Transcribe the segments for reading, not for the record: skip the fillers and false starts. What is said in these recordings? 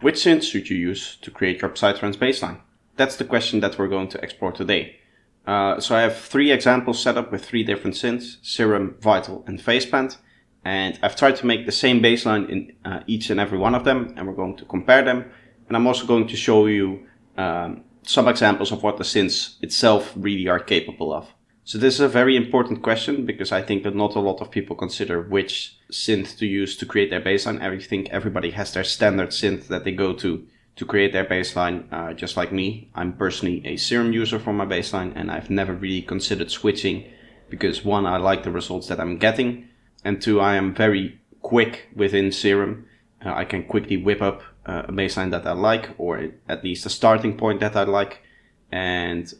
Which synth should you use to create your Psytrance bassline? That's the question that we're going to explore today. So I have 3 examples set up with 3 different synths, Serum, Vital and Faceplant. And I've tried to make the same bassline in each and every one of them, and we're going to compare them. And I'm also going to show you some examples of what the synths itself really are capable of. So this is a very important question because I think that not a lot of people consider which synth to use to create their bassline. I think everybody has their standard synth that they go to create their bassline, just like me. I'm personally a Serum user for my bassline, and I've never really considered switching because 1, I like the results that I'm getting, and 2, I am very quick within Serum. I can quickly whip up a bassline that I like, or at least a starting point that I like. And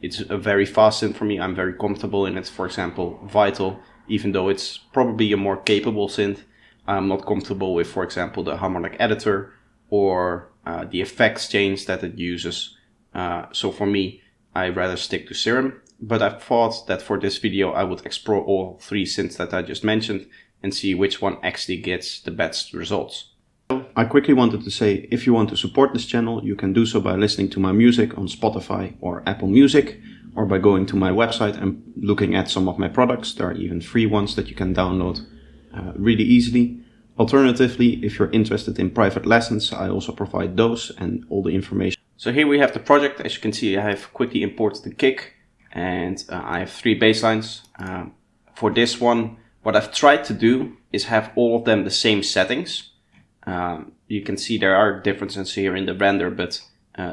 it's a very fast synth for me. I'm very comfortable in it. For example, Vital, even though it's probably a more capable synth, I'm not comfortable with, for example, the harmonic editor or the effects change that it uses. So for me, I'd rather stick to Serum. But I thought that for this video, I would explore all 3 synths that I just mentioned and see which one actually gets the best results. I quickly wanted to say, if you want to support this channel, you can do so by listening to my music on Spotify or Apple Music, or by going to my website and looking at some of my products. There are even free ones that you can download really easily. Alternatively, if you're interested in private lessons, I also provide those and all the information. So here we have the project. As you can see, I have quickly imported the kick, and I have 3 basslines. For this one, what I've tried to do is have all of them the same settings. You can see there are differences here in the render, but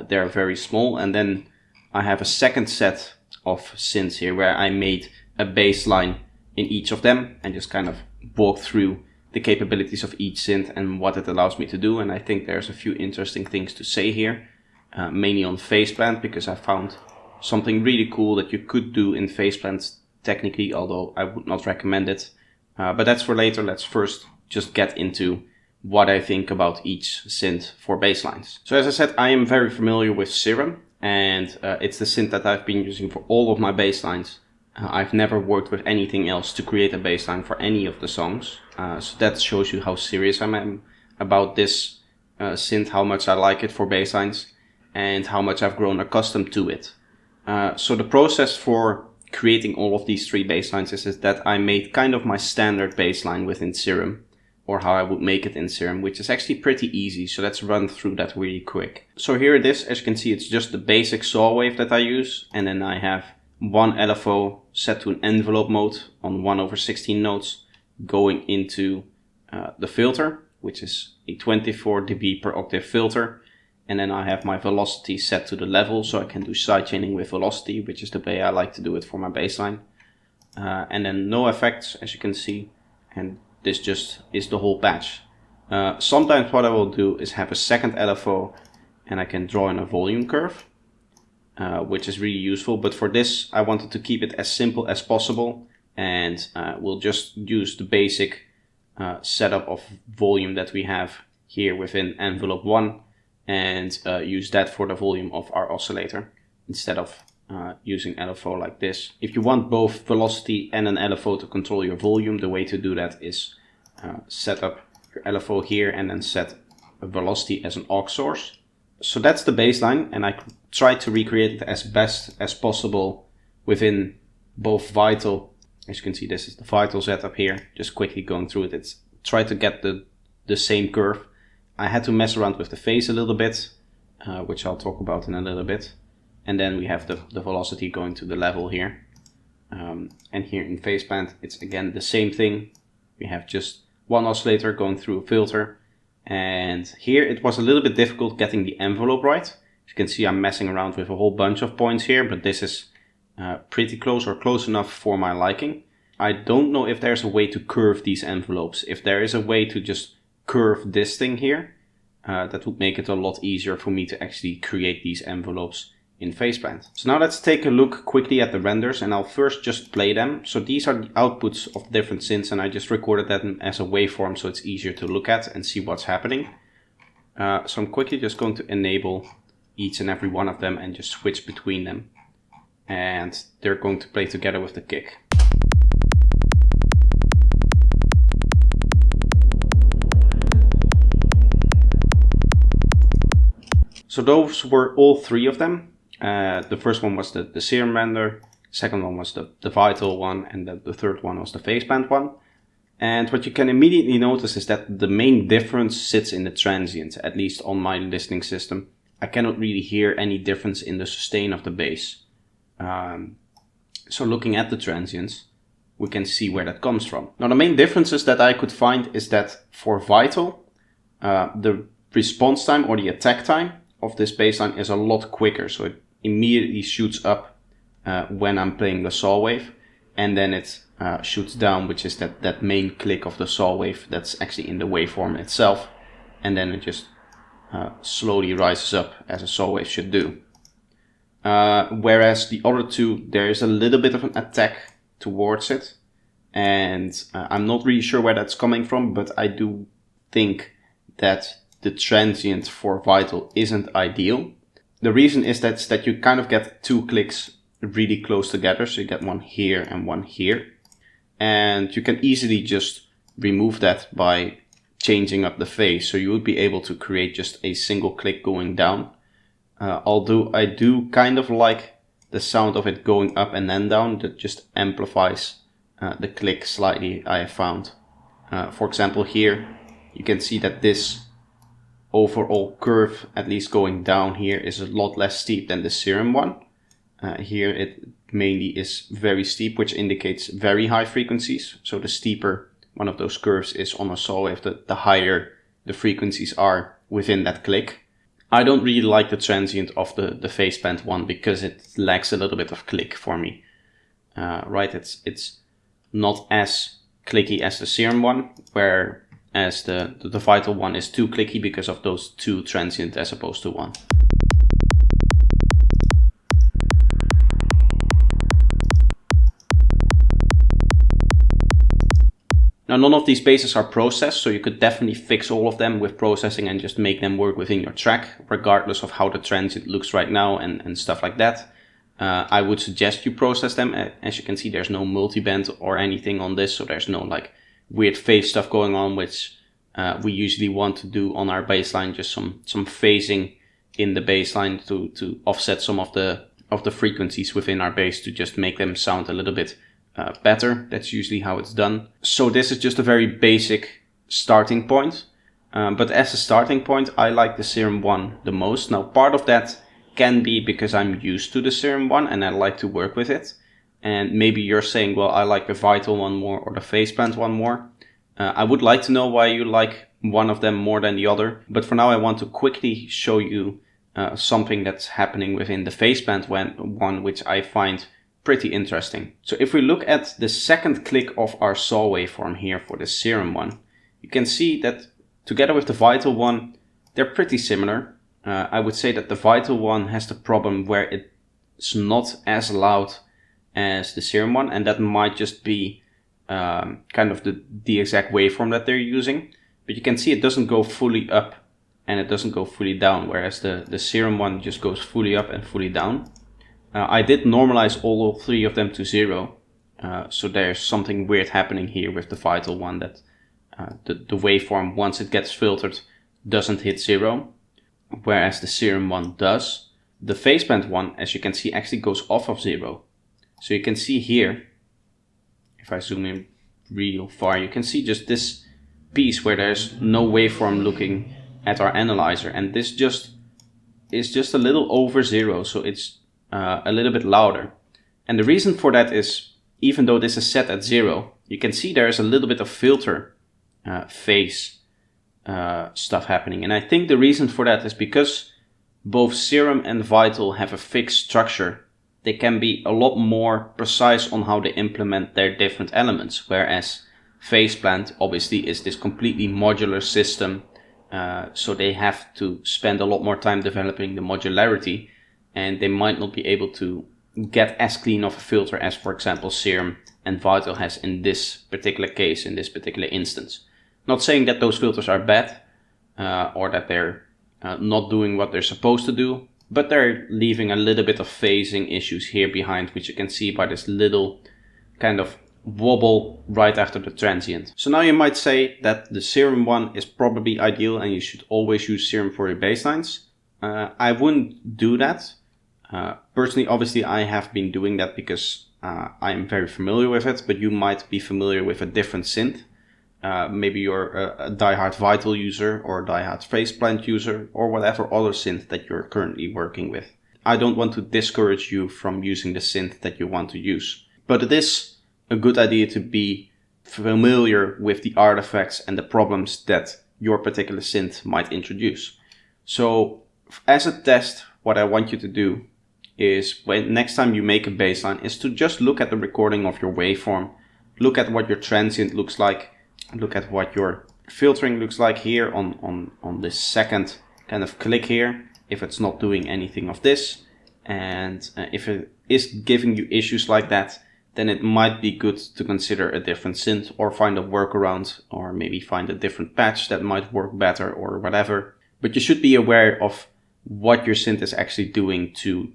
they're very small. And then I have a second set of synths here where I made a bassline in each of them and just kind of walk through the capabilities of each synth and what it allows me to do. And I think there's a few interesting things to say here, mainly on Faceplant, because I found something really cool that you could do in Faceplant technically, although I would not recommend it. But that's for later. Let's first just get into what I think about each synth for basslines. So as I said, I am very familiar with Serum, and it's the synth that I've been using for all of my basslines. I've never worked with anything else to create a bassline for any of the songs. So that shows you how serious I am about this synth, how much I like it for basslines, and how much I've grown accustomed to it. So the process for creating all of these 3 basslines is that I made kind of my standard bassline within Serum, or how I would make it in Serum, which is actually pretty easy. So let's run through that really quick. So here it is. As you can see, it's just the basic saw wave that I use. And then I have 1 LFO set to an envelope mode on 1/16 notes going into the filter, which is a 24 dB per octave filter. And then I have my velocity set to the level, so I can do sidechaining with velocity, which is the way I like to do it for my bassline. And then no effects, as you can see. And this just is the whole patch. Sometimes what I will do is have a second LFO and I can draw in a volume curve, which is really useful. But for this, I wanted to keep it as simple as possible, and we'll just use the basic setup of volume that we have here within envelope 1 and use that for the volume of our oscillator instead of using LFO like this. If you want both velocity and an LFO to control your volume, the way to do that is set up your LFO here and then set a velocity as an aux source. So that's the bassline, and I tried to recreate it as best as possible within both Vital. As you can see, this is the Vital setup here. Just quickly going through it. It's try to get the same curve. I had to mess around with the phase a little bit, which I'll talk about in a little bit. And then we have the velocity going to the level here. And here in Faceplant, it's again the same thing. We have just 1 oscillator going through a filter. And here it was a little bit difficult getting the envelope right. As you can see, I'm messing around with a whole bunch of points here, but this is pretty close or close enough for my liking. I don't know if there's a way to curve these envelopes. If there is a way to just curve this thing here, that would make it a lot easier for me to actually create these envelopes in Faceplant. So now let's take a look quickly at the renders, and I'll first just play them. So these are the outputs of different synths, and I just recorded them as a waveform so it's easier to look at and see what's happening. So I'm quickly just going to enable each and every one of them and just switch between them. And they're going to play together with the kick. So those were all three of them. The first one was the Serum render, second one was the Vital one, and the third one was the Phaseband one. And what you can immediately notice is that the main difference sits in the transient, at least on my listening system. I cannot really hear any difference in the sustain of the bass. So looking at the transients, we can see where that comes from. Now the main differences that I could find is that for Vital, the response time or the attack time of this bassline is a lot quicker. So it immediately shoots up when I'm playing the saw wave, and then it shoots down, which is that main click of the saw wave that's actually in the waveform itself, and then it just slowly rises up as a saw wave should do. Whereas the other two, there is a little bit of an attack towards it, and I'm not really sure where that's coming from, but I do think that the transient for Vital isn't ideal. The reason is that you kind of get two clicks really close together, so you get one here and one here, and you can easily just remove that by changing up the phase, so you would be able to create just a single click going down. Although I do kind of like the sound of it going up and then down, that just amplifies the click slightly, I have found. For example, here you can see that this overall curve, at least going down here, is a lot less steep than the Serum one. Here it mainly is very steep, which indicates very high frequencies. So the steeper one of those curves is on a saw wave, the higher the frequencies are within that click. I don't really like the transient of the Phaseband one because it lacks a little bit of click for me. Right, it's not as clicky as the Serum one, whereas the Vital one is too clicky because of those two transient as opposed to one. Now, none of these basses are processed, so you could definitely fix all of them with processing and just make them work within your track, regardless of how the transient looks right now and stuff like that. I would suggest you process them. As you can see, there's no multiband or anything on this, so there's no like weird phase stuff going on, which we usually want to do on our bassline, just some phasing in the bassline to offset some of the frequencies within our bass to just make them sound a little bit better. That's usually how it's done. So this is just a very basic starting point. But as a starting point, I like the Serum one the most. Now, part of that can be because I'm used to the Serum one and I like to work with it. And maybe you're saying, well, I like the Vital one more or the Phaseband one more. I would like to know why you like one of them more than the other. But for now, I want to quickly show you something that's happening within the Phaseband one, which I find pretty interesting. So if we look at the second click of our saw waveform here for the Serum one, you can see that together with the Vital one, they're pretty similar. I would say that the Vital one has the problem where it's not as loud as the Serum one, and that might just be kind of the exact waveform that they're using. But you can see it doesn't go fully up and it doesn't go fully down, whereas the Serum one just goes fully up and fully down. I did normalize all three of them to 0, so there's something weird happening here with the Vital one, that the waveform, once it gets filtered, doesn't hit 0, whereas the Serum one does. The Phaseband one, as you can see, actually goes off of 0. So you can see here, if I zoom in real far, you can see just this piece where there's no waveform looking at our analyzer, and this is just a little over 0, so it's a little bit louder. And the reason for that is, even though this is set at 0, you can see there is a little bit of filter phase stuff happening. And I think the reason for that is because both Serum and Vital have a fixed structure. They can be a lot more precise on how they implement their different elements, whereas Phaseband obviously is this completely modular system, so they have to spend a lot more time developing the modularity, and they might not be able to get as clean of a filter as, for example, Serum and Vital has in this particular case, in this particular instance. Not saying that those filters are bad, or that they're not doing what they're supposed to do, but they're leaving a little bit of phasing issues here behind, which you can see by this little kind of wobble right after the transient. So now you might say that the Serum one is probably ideal and you should always use Serum for your basslines. I wouldn't do that. Personally, obviously, I have been doing that because I'm very familiar with it, but you might be familiar with a different synth. Maybe you're a diehard Vital user or diehard Faceplant user or whatever other synth that you're currently working with. I don't want to discourage you from using the synth that you want to use, but it is a good idea to be familiar with the artifacts and the problems that your particular synth might introduce. So as a test, what I want you to do is when next time you make a bassline is to just look at the recording of your waveform, look at what your transient looks like, look at what your filtering looks like here on this second kind of click here, if it's not doing anything of this. And if it is giving you issues like that, then it might be good to consider a different synth or find a workaround, or maybe find a different patch that might work better or whatever. But you should be aware of what your synth is actually doing to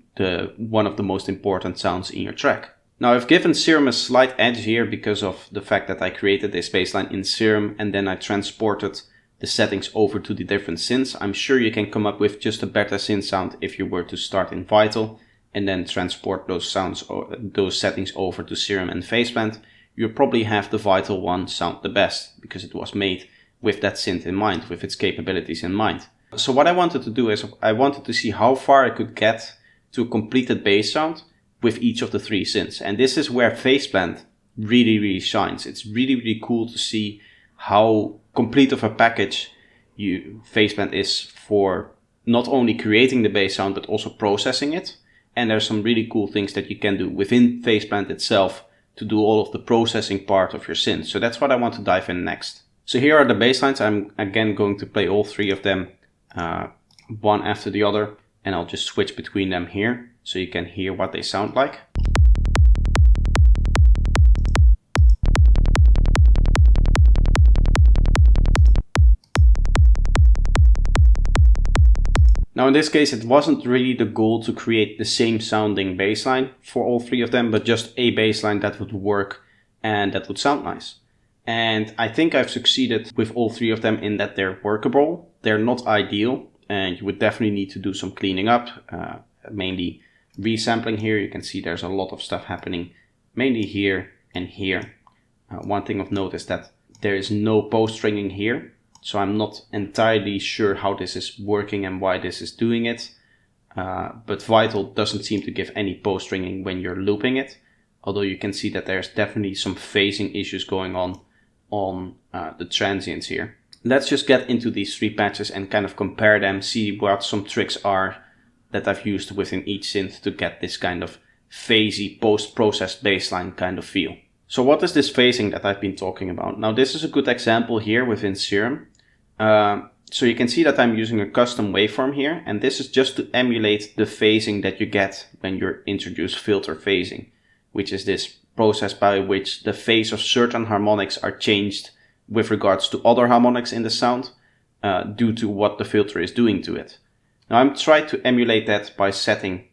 one of the most important sounds in your track. Now, I've given Serum a slight edge here because of the fact that I created this bassline in Serum and then I transported the settings over to the different synths. I'm sure you can come up with just a better synth sound if you were to start in Vital and then transport those sounds or those settings over to Serum and Faceplant. You'll probably have the Vital one sound the best because it was made with that synth in mind, with its capabilities in mind. So what I wanted to do is I wanted to see how far I could get to a completed bass sound with each of the three synths. And this is where Faceplant really shines. It's really cool to see how complete of a package Faceplant is for not only creating the bass sound but also processing it. And there's some really cool things that you can do within Faceplant itself to do all of the processing part of your synth. So that's what I want to dive in next. So here are the basslines. I'm again going to play all three of them one after the other, and I'll just switch between them here so you can hear what they sound like. Now in this case it wasn't really the goal to create the same sounding bassline for all three of them, but just a bassline that would work and that would sound nice. And I think I've succeeded with all three of them in that they're workable. They're not ideal and you would definitely need to do some cleaning up, mainly resampling here. You can see there's a lot of stuff happening mainly here and here. One thing of note is that there is no post-stringing here. So I'm not entirely sure how this is working and why this is doing it. But Vital doesn't seem to give any post-stringing when you're looping it. Although you can see that there's definitely some phasing issues going on the transients here. Let's just get into these three patches and kind of compare them, see what some tricks are that I've used within each synth to get this kind of phasey post-processed bassline kind of feel. So what is this phasing that I've been talking about? Now this is a good example here within Serum. So you can see that I'm using a custom waveform here, and this is just to emulate the phasing that you get when you introduce filter phasing, which is this process by which the phase of certain harmonics are changed with regards to other harmonics in the sound due to what the filter is doing to it. Now I'm trying to emulate that by setting,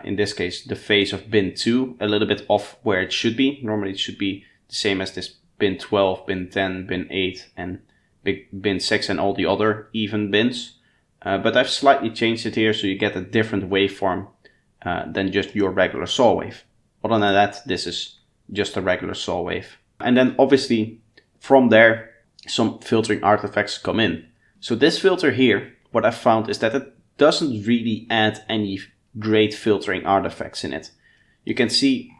in this case, the phase of bin 2 a little bit off where it should be. Normally it should be the same as this bin 12, bin 10, bin 8 and bin 6 and all the other even bins. But I've slightly changed it here so you get a different waveform than just your regular saw wave. Other than that, this is just a regular saw wave. And then obviously from there, some filtering artifacts come in. So this filter here, what I've found is that it doesn't really add any great filtering artifacts in it. You can see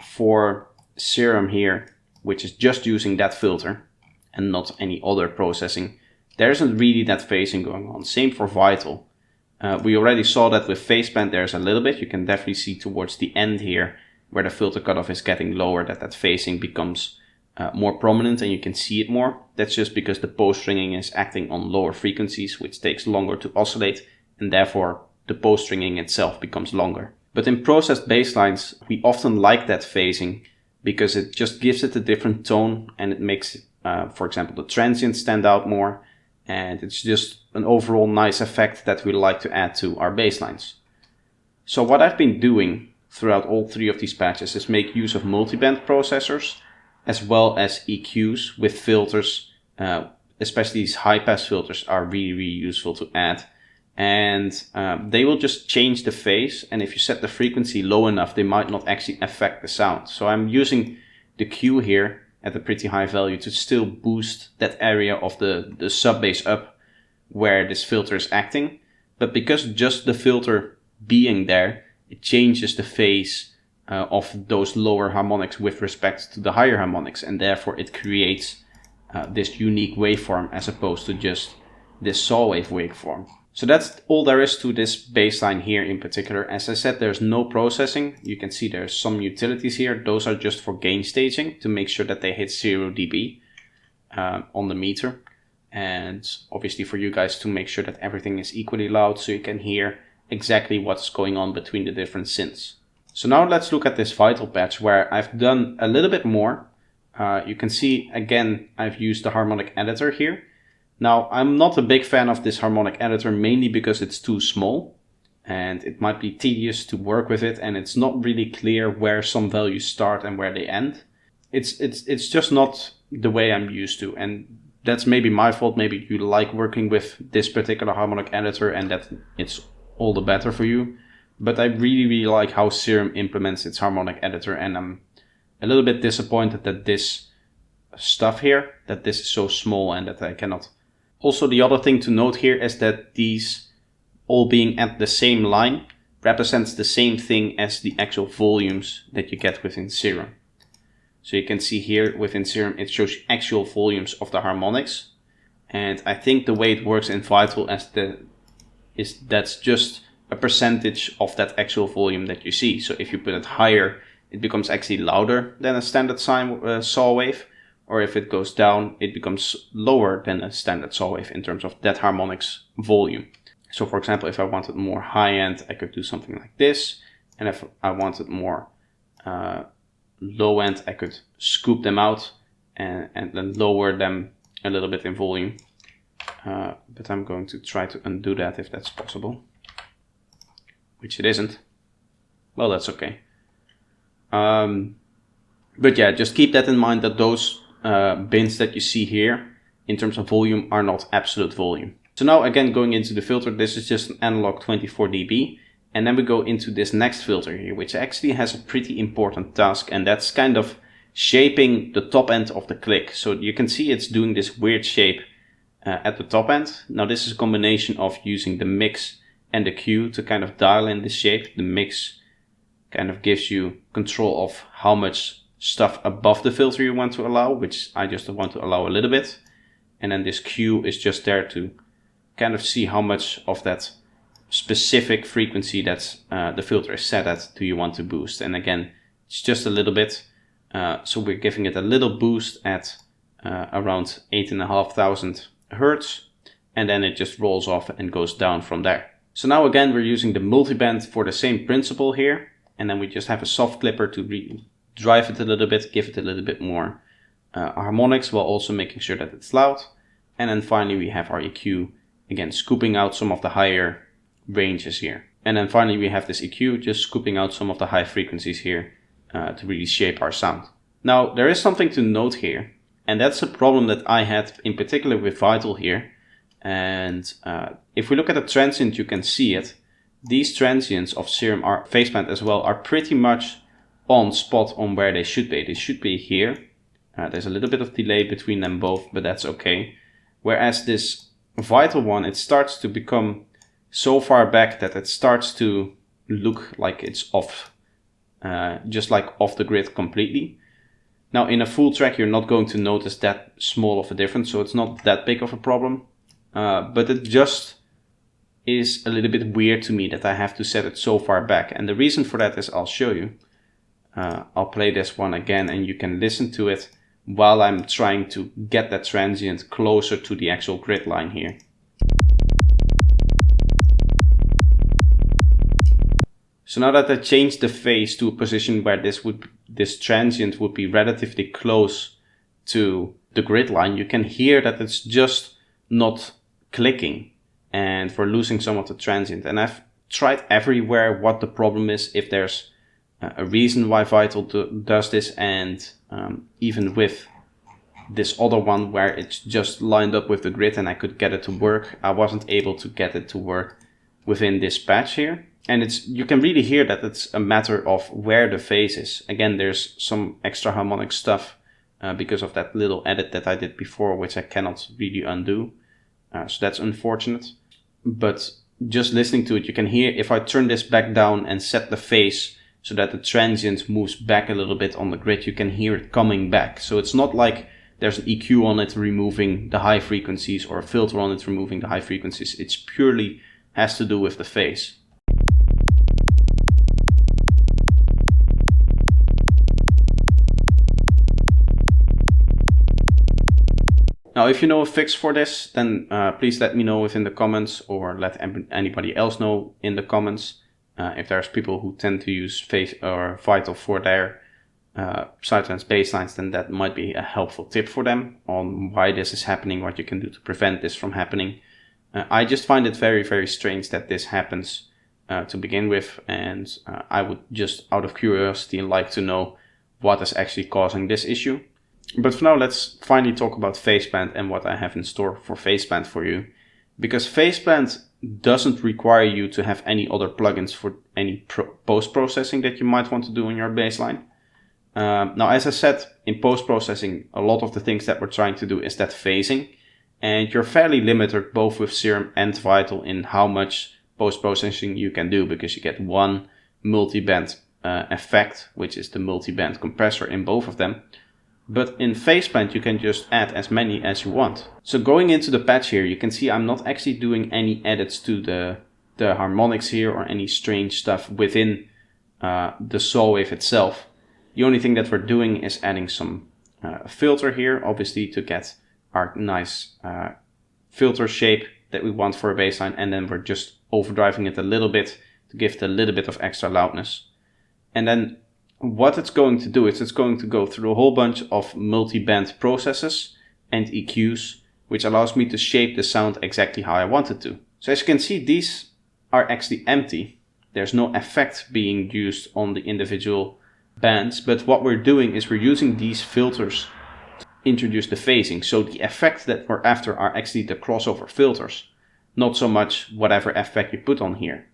for Serum here, which is just using that filter and not any other processing, there isn't really that phasing going on. Same for Vital. We already saw that with Faceplant there's a little bit. You can definitely see towards the end here where the filter cutoff is getting lower that phasing becomes more prominent and you can see it more. That's just because the post-stringing is acting on lower frequencies, which takes longer to oscillate, and therefore the post-stringing itself becomes longer. But in processed basslines, we often like that phasing because it just gives it a different tone and it makes, for example, the transients stand out more, and it's just an overall nice effect that we like to add to our basslines. So what I've been doing throughout all three of these patches is make use of multiband processors as well as EQs with filters, especially these high pass filters are really useful to add. and they will just change the phase. And if you set the frequency low enough, they might not actually affect the sound. So I'm using the Q here at a pretty high value to still boost that area of the sub bass up where this filter is acting. But because just the filter being there, it changes the phase of those lower harmonics with respect to the higher harmonics, and therefore it creates this unique waveform as opposed to just this saw wave waveform. So that's all there is to this bassline here in particular. As I said, there's no processing. You can see there's some utilities here. Those are just for gain staging to make sure that they hit 0 dB on the meter. And obviously for you guys to make sure that everything is equally loud so you can hear exactly what's going on between the different synths. So now let's look at this Vital patch where I've done a little bit more. You can see again I've used the harmonic editor here. Now, I'm not a big fan of this harmonic editor, mainly because it's too small and it might be tedious to work with it, and it's not really clear where some values start and where they end. It's just not the way I'm used to, and that's maybe my fault. Maybe you like working with this particular harmonic editor and that it's all the better for you. But I really like how Serum implements its harmonic editor, and I'm a little bit disappointed that this stuff here, that this is so small and that I cannot. Also, the other thing to note here is that these all being at the same line represents the same thing as the actual volumes that you get within Serum. So you can see here within Serum it shows actual volumes of the harmonics, and I think the way it works in Vital that's just a percentage of that actual volume that you see. So if you put it higher, it becomes actually louder than a standard sine saw wave. Or if it goes down, it becomes lower than a standard saw wave in terms of that harmonics volume. So for example, if I wanted more high end, I could do something like this. And if I wanted more low end, I could scoop them out and then lower them a little bit in volume. But I'm going to try to undo that if that's possible. Which it isn't. Well, that's okay. But yeah, just keep that in mind that those bins that you see here in terms of volume are not absolute volume. So now again going into the filter, this is just an analog 24 dB, and then we go into this next filter here, which actually has a pretty important task, and that's kind of shaping the top end of the click. So you can see it's doing this weird shape at the top end. Now this is a combination of using the mix and the Q to kind of dial in this shape. The mix kind of gives you control of how much stuff above the filter you want to allow, which I just want to allow a little bit. And then this Q is just there to kind of see how much of that specific frequency that the filter is set at do you want to boost. And again, it's just a little bit. So we're giving it a little boost at around 8,500 Hertz. And then it just rolls off and goes down from there. So now again, we're using the multiband for the same principle here. And then we just have a soft clipper to drive it a little bit, give it a little bit more harmonics while also making sure that it's loud. And then finally we have our EQ, again scooping out some of the higher ranges here. And then finally we have this EQ just scooping out some of the high frequencies here to really shape our sound. Now there is something to note here, and that's a problem that I had in particular with Vital here. And if we look at the transient, you can see it. These transients of Serum are phaseband as well, are pretty much on spot on where they should be. They should be here. There's a little bit of delay between them both, but that's okay. Whereas this Vital one, it starts to become so far back that it starts to look like it's off, just like off the grid completely. Now in a full track, you're not going to notice that small of a difference, so it's not that big of a problem. But it just is a little bit weird to me that I have to set it so far back. And the reason for that is I'll show you. I'll play this one again and you can listen to it while I'm trying to get that transient closer to the actual grid line here. So now that I changed the phase to a position where this transient would be relatively close to the grid line, you can hear that it's just not clicking and we're losing some of the transient. And I've tried everywhere what the problem is, if there's a reason why Vital does this, and even with this other one where it's just lined up with the grid and I could get it to work, I wasn't able to get it to work within this patch here. And you can really hear that it's a matter of where the phase is. Again, there's some extra harmonic stuff because of that little edit that I did before, which I cannot really undo. So that's unfortunate. But just listening to it, you can hear if I turn this back down and set the phase so that the transient moves back a little bit on the grid, you can hear it coming back. So it's not like there's an EQ on it removing the high frequencies or a filter on it removing the high frequencies. It's purely has to do with the phase. Now, if you know a fix for this, then please let me know within the comments, or let anybody else know in the comments. If there's people who tend to use phase or vital for their Psytrance basslines, then that might be a helpful tip for them on why this is happening, what you can do to prevent this from happening. I just find it very, very strange that this happens to begin with, and I would just, out of curiosity, like to know what is actually causing this issue. But for now, let's finally talk about Phaseplant and what I have in store for Phaseplant for you. Because Phaseplant doesn't require you to have any other plugins for any post-processing that you might want to do on your bassline. Now, as I said, in post-processing, a lot of the things that we're trying to do is that phasing. And you're fairly limited both with Serum and Vital in how much post-processing you can do, because you get one multi-band effect, which is the multi-band compressor in both of them. But in Phaseplant, you can just add as many as you want. So going into the patch here, you can see I'm not actually doing any edits to the harmonics here or any strange stuff within the saw wave itself. The only thing that we're doing is adding some filter here, obviously to get our nice filter shape that we want for a bassline, and then we're just overdriving it a little bit to give it a little bit of extra loudness. And then what it's going to do is it's going to go through a whole bunch of multi-band processes and EQs, which allows me to shape the sound exactly how I want it to. So as you can see, these are actually empty. There's no effect being used on the individual bands, but what we're doing is we're using these filters to introduce the phasing. So the effect that we're after are actually the crossover filters, not so much whatever effect you put on here.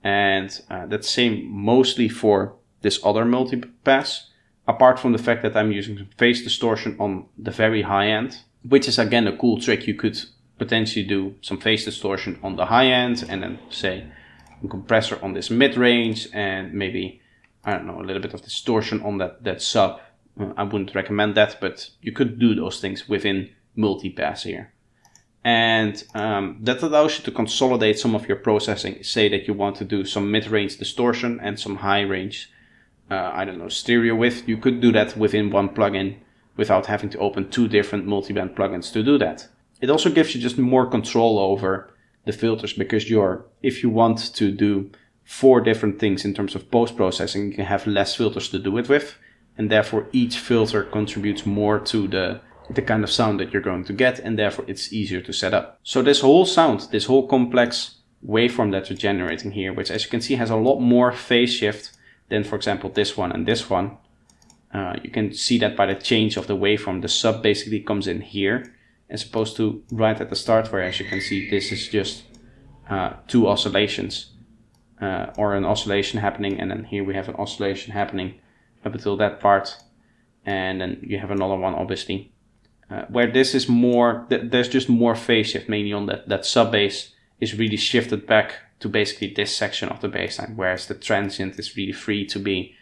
And that's same mostly for this other multi-pass, apart from the fact that I'm using some phase distortion on the very high end, which is again a cool trick. You could potentially do some phase distortion on the high end and then say a compressor on this mid-range and maybe, I don't know, a little bit of distortion on that sub. I wouldn't recommend that, but you could do those things within multi-pass here. And that allows you to consolidate some of your processing. Say that you want to do some mid-range distortion and some high-range I don't know, stereo width. You could do that within one plugin without having to open two different multi-band plugins to do that. It also gives you just more control over the filters, because if you want to do 4 different things in terms of post-processing, you can have less filters to do it with, and therefore each filter contributes more to the kind of sound that you're going to get, and therefore it's easier to set up. So this whole sound, this whole complex waveform that we're generating here, which as you can see has a lot more phase shift than, for example, this one and this one. You can see that by the change of the waveform. The sub basically comes in here, as opposed to right at the start, where, as you can see, this is just 2 oscillations, or an oscillation happening, and then here we have an oscillation happening up until that part, and then you have another one, obviously, where this is more, there's just more phase shift, mainly on that sub bass is really shifted back to basically this section of the bassline, whereas the transient is really free to be,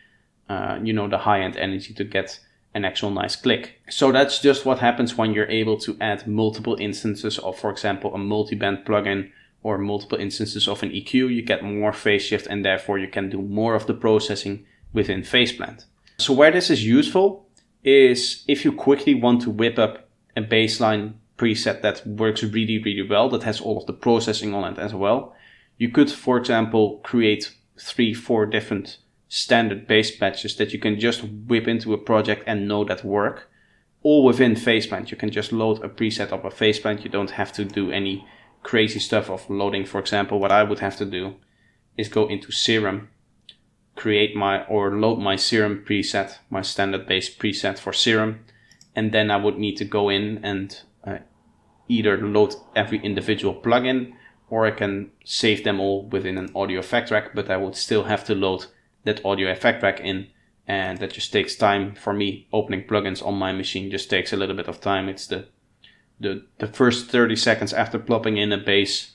the high-end energy to get an actual nice click. So that's just what happens when you're able to add multiple instances of, for example, a multi-band plugin or multiple instances of an EQ. You get more phase shift, and therefore you can do more of the processing within Phaseplant. So where this is useful is if you quickly want to whip up a bassline preset that works really, really well, that has all of the processing on it as well. You could, for example, create 3-4 different standard bass patches that you can just whip into a project and know that work. All within Phaseplant. You can just load a preset of a Phaseplant. You don't have to do any crazy stuff of loading. For example, what I would have to do is go into Serum, load my Serum preset, my standard bass preset for Serum, and then I would need to go in and either load every individual plugin or I can save them all within an audio effect rack, but I would still have to load that audio effect rack in, and that just takes time for me. Opening plugins on my machine just takes a little bit of time. It's the first 30 seconds after plopping in a bass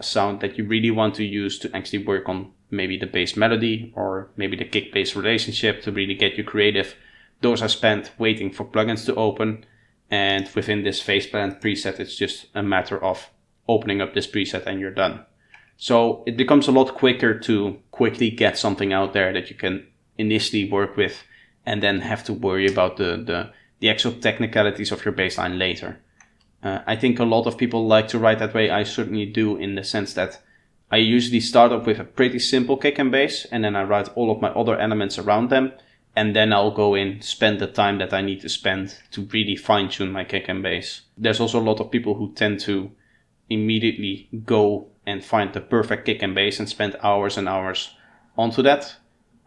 sound that you really want to use to actually work on maybe the bass melody or maybe the kick bass relationship to really get you creative. Those are spent waiting for plugins to open, and within this faceplant preset, it's just a matter of opening up this preset and you're done. So it becomes a lot quicker to quickly get something out there that you can initially work with and then have to worry about the actual technicalities of your bassline later. I think a lot of people like to write that way. I certainly do, in the sense that I usually start off with a pretty simple kick and bass, and then I write all of my other elements around them, and then I'll go in, spend the time that I need to spend to really fine-tune my kick and bass. There's also a lot of people who tend to immediately go and find the perfect kick and bass and spend hours and hours onto that.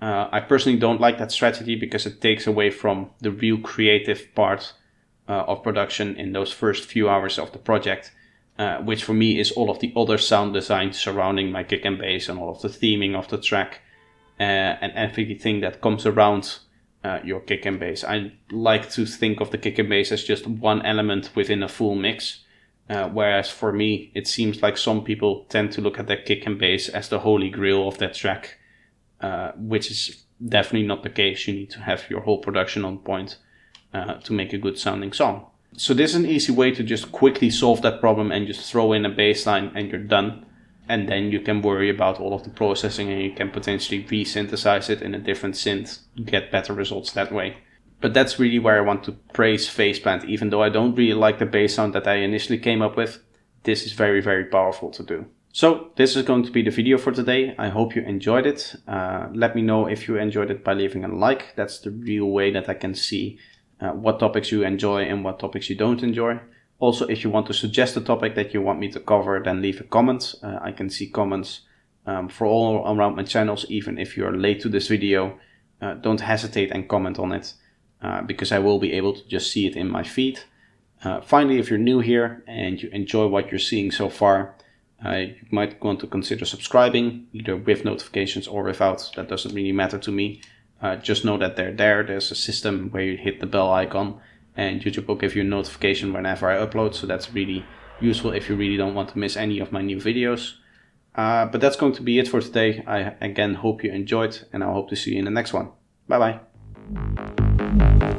I personally don't like that strategy because it takes away from the real creative part of production in those first few hours of the project, which for me is all of the other sound design surrounding my kick and bass and all of the theming of the track and everything that comes around your kick and bass. I like to think of the kick and bass as just one element within a full mix, whereas for me it seems like some people tend to look at their kick and bass as the holy grail of that track, which is definitely not the case. You need to have your whole production on point to make a good sounding song. So this is an easy way to just quickly solve that problem and just throw in a bass line and you're done. And then you can worry about all of the processing and you can potentially re-synthesize it in a different synth, get better results that way. But that's really where I want to praise faceplant. Even though I don't really like the bass sound that I initially came up with, this is very, very powerful to do. So this is going to be the video for today. I hope you enjoyed it. Let me know if you enjoyed it by leaving a like. That's the real way that I can see what topics you enjoy and what topics you don't enjoy. Also, if you want to suggest a topic that you want me to cover, then leave a comment. I can see comments for all around my channels. Even if you're late to this video, don't hesitate and comment on it, because I will be able to just see it in my feed. Finally, if you're new here and you enjoy what you're seeing so far, you might want to consider subscribing, either with notifications or without. That doesn't really matter to me. Just know that they're there. There's a system where you hit the bell icon and YouTube will give you a notification whenever I upload. So that's really useful if you really don't want to miss any of my new videos. But that's going to be it for today. I again hope you enjoyed, and I hope to see you in the next one. Bye bye.